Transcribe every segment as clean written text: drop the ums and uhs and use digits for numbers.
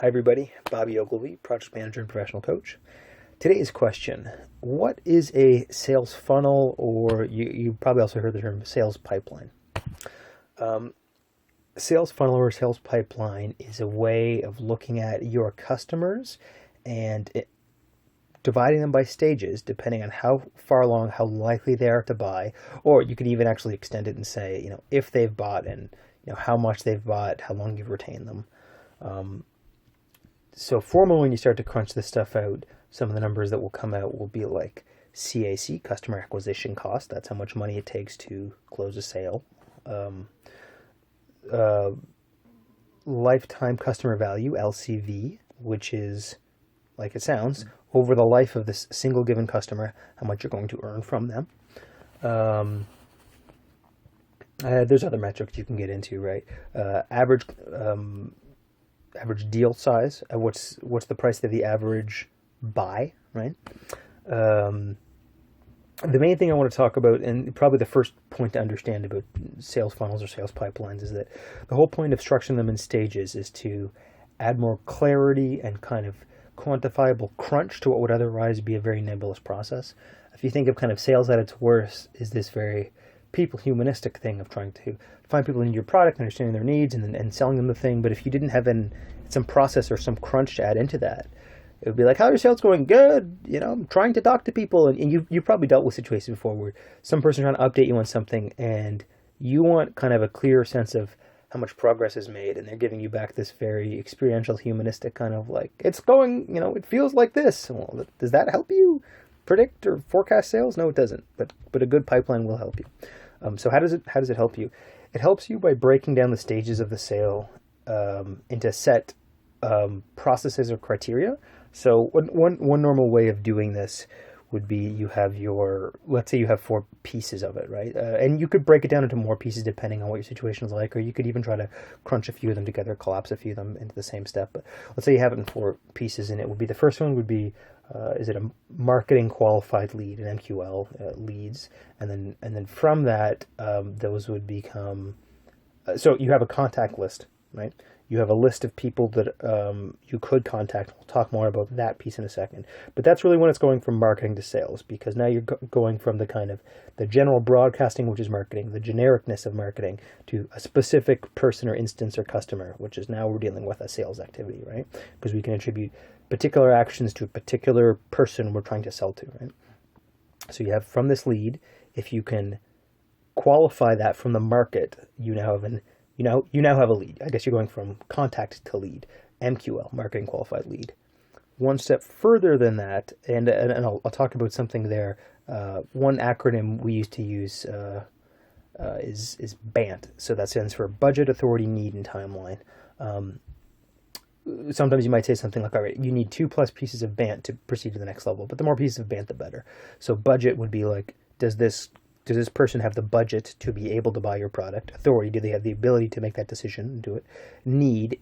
Hi everybody, Bobby Ogilvy, Project Manager and Professional Coach. Today's question, what is a sales funnel, or you probably also heard the term sales pipeline. Sales funnel or sales pipeline is a way of looking at your customers and dividing them by stages depending on how far along, how likely they are to buy, or you could even actually extend it and say, if they've bought and how much they've bought, how long you've retained them. So formally, when you start to crunch this stuff out, some of the numbers that will come out will be like CAC, customer acquisition cost. That's how much money it takes to close a sale. Lifetime customer value, LCV, which is, like it sounds, over the life of this single given customer, how much you're going to earn from them. There's other metrics you can get into, right? Average deal size. What's the price of the average buy, right? The main thing I want to talk about, and probably the first point to understand about sales funnels or sales pipelines, is that the whole point of structuring them in stages is to add more clarity and kind of quantifiable crunch to what would otherwise be a very nebulous process. If you think of kind of sales at its worst, is this very humanistic thing of trying to find people in your product, understanding their needs, and selling them the thing. But if you didn't have some process or some crunch to add into that, it would be like, how are your sales going? Good. I'm trying to talk to people. And you probably dealt with situations before where some person trying to update you on something and you want kind of a clear sense of how much progress is made. And they're giving you back this very experiential, humanistic kind of like, it's going, it feels like this. Well, does that help you predict or forecast sales? No, it doesn't. But a good pipeline will help you. So how does it help you? It helps you by breaking down the stages of the sale into set processes or criteria. So one normal way of doing this would be let's say you have 4 pieces of it, right? And you could break it down into more pieces depending on what your situation is like, or you could even try to crunch a few of them together, collapse a few of them into the same step. But let's say you have it in 4 pieces, and it would be, the first one would be, is it a marketing qualified lead, an MQL leads, and then from that, those would become, so you have a contact list, right? You have a list of people that you could contact. We'll talk more about that piece in a second. But that's really when it's going from marketing to sales, because now you're going from the kind of the general broadcasting, which is marketing, the genericness of marketing, to a specific person or instance or customer, which is now we're dealing with a sales activity, right? Because we can attribute particular actions to a particular person we're trying to sell to, right? So you have from this lead, if you can qualify that from the market, you now have a lead. I guess you're going from contact to lead, MQL, marketing qualified lead. One step further than that, and I'll talk about something there. One acronym we used to use is BANT. So that stands for Budget, Authority, Need, and Timeline. Sometimes you might say something like, all right, you need 2+ pieces of BANT to proceed to the next level, but the more pieces of BANT, the better. So budget would be like, does this person have the budget to be able to buy your product? Authority, do they have the ability to make that decision and do it? Need,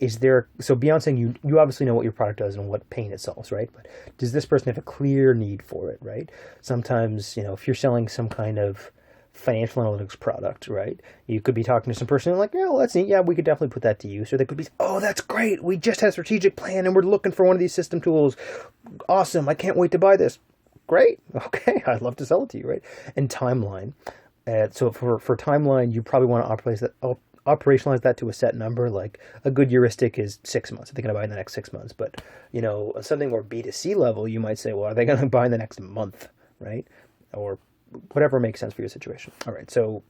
so beyond saying you obviously know what your product does and what pain it solves, right? But does this person have a clear need for it, right? Sometimes, if you're selling some kind of financial analytics product, right? You could be talking to some person and like, yeah, well, that's neat. Yeah, we could definitely put that to use. Or they could be, oh, that's great. We just had a strategic plan and we're looking for one of these system tools. Awesome. I can't wait to buy this. Great. Okay. I'd love to sell it to you, right? And timeline. So for timeline, you probably want to operationalize that to a set number. Like a good heuristic is 6 months. Are they going to buy in the next 6 months? But, something more B2C level, you might say, well, are they going to buy in the next month, right? Or whatever makes sense for your situation. All right. So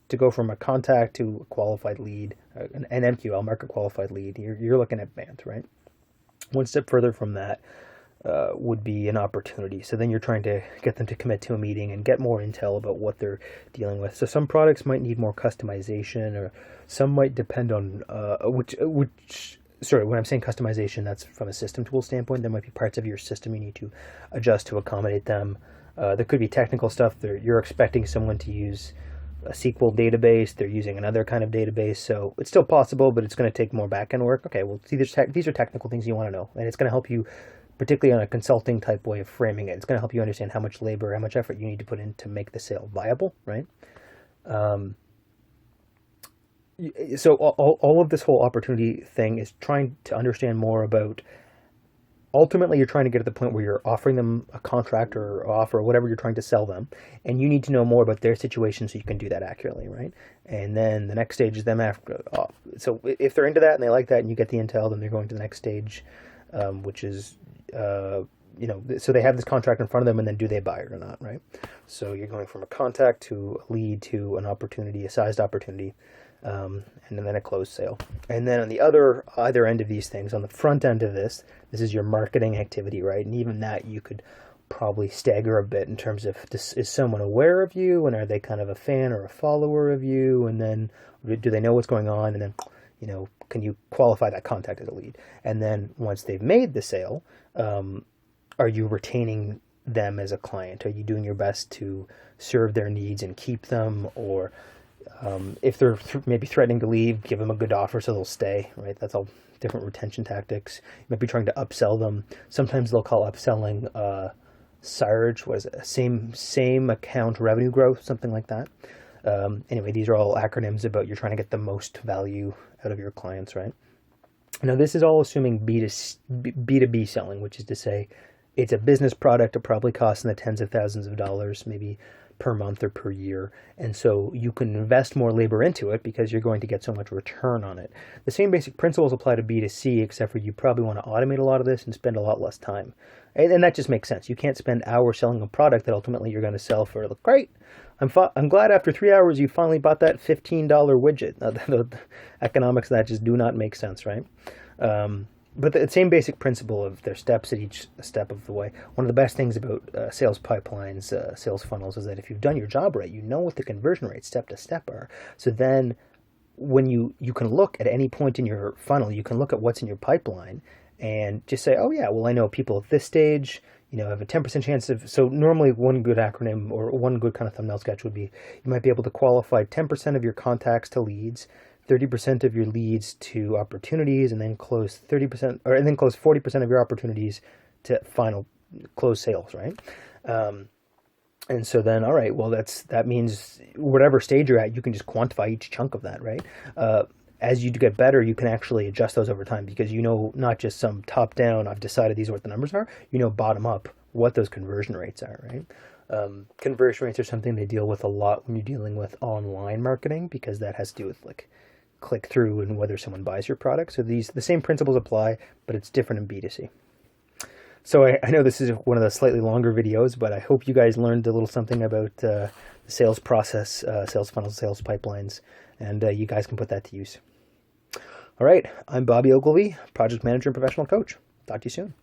to go from a contact to a qualified lead, an MQL, market qualified lead, you're looking at BANT, right? One step further from that would be an opportunity. So then you're trying to get them to commit to a meeting and get more intel about what they're dealing with. So some products might need more customization, or some might depend on when I'm saying customization, that's from a system tool standpoint. There might be parts of your system you need to adjust to accommodate them. There could be technical stuff. You're expecting someone to use a SQL database. They're using another kind of database. So it's still possible, but it's going to take more back-end work. Okay, well, these are technical things you want to know. And it's going to help you, particularly on a consulting type way of framing it. It's going to help you understand how much labor, how much effort you need to put in to make the sale viable, right? So all of this whole opportunity thing is trying to understand more about, ultimately you're trying to get to the point where you're offering them a contract or offer or whatever you're trying to sell them, and you need to know more about their situation so you can do that accurately, right? And then the next stage is them after. So if they're into that and they like that and you get the intel, then they're going to the next stage, which is, so they have this contract in front of them, and then do they buy it or not, right? So you're going from a contact to a lead to an opportunity, a sized opportunity, and then a closed sale. And then on the either end of these things, on the front end of this is your marketing activity, right? And even that you could probably stagger a bit in terms of, is someone aware of you, and are they kind of a fan or a follower of you? And then do they know what's going on? And then, can you qualify that contact as a lead? And then once they've made the sale, are you retaining them as a client? Are you doing your best to serve their needs and keep them? Or if they're maybe threatening to leave, give them a good offer so they'll stay, right? That's all different retention tactics. You might be trying to upsell them. Sometimes they'll call upselling SARG, what is it? Same account revenue growth, something like that. Anyway, these are all acronyms about you're trying to get the most value out of your clients, right? Now, this is all assuming B2B selling, which is to say it's a business product. It probably costs in the tens of thousands of dollars, maybe per month or per year. And so you can invest more labor into it because you're going to get so much return on it. The same basic principles apply to B2C, except for you probably want to automate a lot of this and spend a lot less time. And that just makes sense. You can't spend hours selling a product that ultimately you're going to sell for, look, great. I'm glad after 3 hours you finally bought that $15 widget. The economics of that just do not make sense, right? But the same basic principle of their steps at each step of the way. One of the best things about sales pipelines, sales funnels, is that if you've done your job right, you know what the conversion rates step to step are. So then when you can look at any point in your funnel, you can look at what's in your pipeline and just say, oh yeah, well, I know people at this stage, have a 10% chance of, so normally one good acronym or one good kind of thumbnail sketch would be, you might be able to qualify 10% of your contacts to leads, 30% of your leads to opportunities, and then close 40% of your opportunities to final close sales, right? And so then, all right, well, that means whatever stage you're at, you can just quantify each chunk of that, right? As you get better, you can actually adjust those over time because not just some top down, I've decided these are what the numbers are, bottom up what those conversion rates are, right? Conversion rates are something they deal with a lot when you're dealing with online marketing because that has to do with like click through and whether someone buys your product. So the same principles apply, but it's different in B2C. So I know this is one of the slightly longer videos, but I hope you guys learned a little something about the sales process, sales funnels, sales pipelines, and you guys can put that to use. All right, I'm Bobby Ogilvy, project manager and professional coach. Talk to you soon.